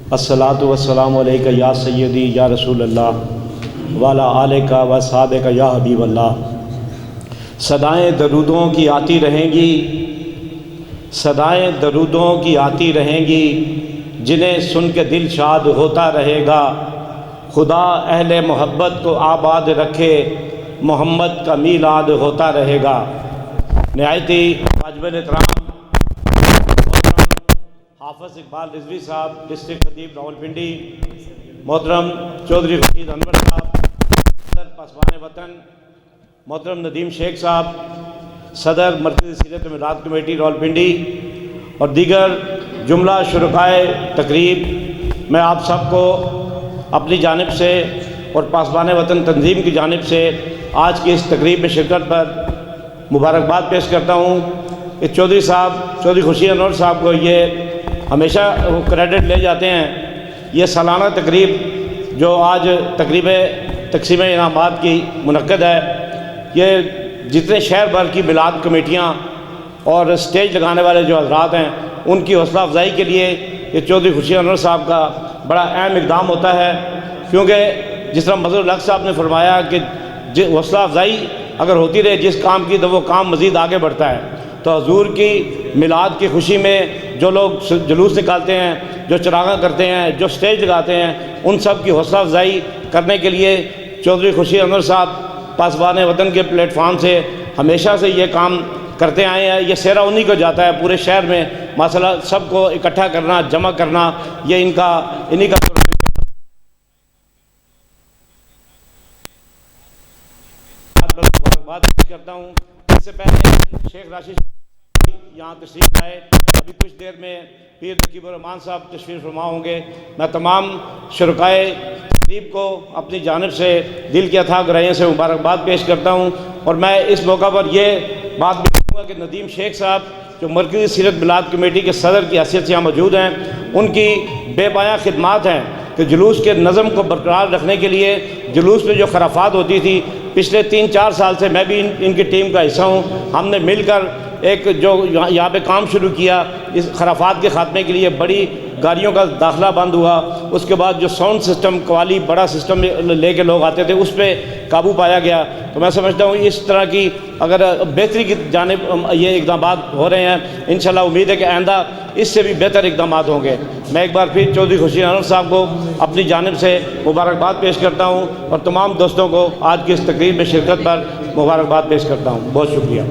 अस्सलातु वस्सलामु अलैका या सय्यदी या रसूल अल्लाह वाला आलिका व साहबिका या हबीब अल्लाह। सदाएँ दरूदों की आती रहेंगी, सदाएँ दरूदों की आती रहेंगी, जिन्हें सुन के दिल शाद होता रहेगा। खुदा अहले मोहब्बत को आबाद रखे, मोहम्मद का मीलाद होता रहेगा। निहायती वाजिब एहतराम हाफ़िज़ इकबाल रिज़वी साहब, डिस्ट्रिक्ट खतीब रावलपिंडी, मोहतरम चौधरी खुर्शीद अनवर साहब, सदर पासबान वतन, मोहतरम नदीम शेख साहब, सदर मरकज़ी सीरत मिलाद कमेटी रावलपिंडी और दीगर जुमला शुरकाए तकरीब, मैं आप सबको अपनी जानिब से और पासबान वतन तंजीम की जानिब से आज की इस तकरीब में शिरकत पर मुबारकबाद पेश करता हूँ कि चौधरी साहब, चौधरी खुर्शीद अनवर साहब को ये हमेशा क्रेडिट ले जाते हैं। ये सालाना तकरीब जो आज तकरीब तकसीम इनामात की मुनक्कद है, ये जितने शहर भर की मिलाद कमेटियाँ और स्टेज लगाने वाले जो हज़रात हैं, उनकी हौसला अफजाई के लिए ये चौधरी खुर्शीद अनवर साहब का बड़ा अहम इक़दाम होता है। क्योंकि जिस तरह मज़हर हक़ साहब ने फरमाया कि हौसला अफजाई अगर होती रहे जिस काम की, तो वो काम मज़ीद आगे बढ़ता है। तो हुज़ूर की मिलाद की खुशी में जो लोग जुलूस निकालते हैं, जो चरागा करते हैं, जो स्टेज लगाते हैं, उन सब की हौसला अफजाई करने के लिए चौधरी खुर्शीद अनवर साहब पासबान वतन के प्लेटफार्म से हमेशा से ये काम करते आए हैं। ये सेहरा उन्हीं को जाता है पूरे शहर में, माशाअल्लाह सबको इकट्ठा करना, जमा करना, ये इन्हीं का बात करता हूँ। इससे पहले शेख राशिद यहाँ तशरीफ़ आए, अभी कुछ देर में पीर नकीब रहमान साहब तशरीफ़ फरमा होंगे। मैं तमाम शुरकाए तकरीब को अपनी जानिब से दिल की अथाह गहराइयों से मुबारकबाद पेश करता हूँ। और मैं इस मौका पर यह बात भी कहूँगा कि नदीम शेख साहब जो मरकज़ी सीरत मिलाद कमेटी के सदर की हैसियत से यहाँ मौजूद हैं, उनकी बेपाया खिदमात हैं कि जुलूस के नज़म को बरकरार रखने के लिए जुलूस में जो खराफात होती थी, पिछले 3-4 साल से मैं भी इनकी टीम का हिस्सा हूँ। हमने मिलकर एक जो यहाँ पे काम शुरू किया, इस खराफात के ख़ात्मे के लिए बड़ी गाड़ियों का दाखिला बंद हुआ। उसके बाद जो साउंड सिस्टम कवाली बड़ा सिस्टम लेके लोग आते थे, उस पर काबू पाया गया। तो मैं समझता हूँ इस तरह की अगर बेहतरी की जानिब ये इक़दाम हो रहे हैं, इंशाल्लाह उम्मीद है कि आइंदा इससे भी बेहतर इक़दाम होंगे। मैं एक बार फिर चौधरी खुर्शीद अनवर साहब को अपनी जानिब से मुबारकबाद पेश करता हूँ और तमाम दोस्तों को आज की इस तकरीब में शिरकत पर मुबारकबाद पेश करता हूँ। बहुत शुक्रिया।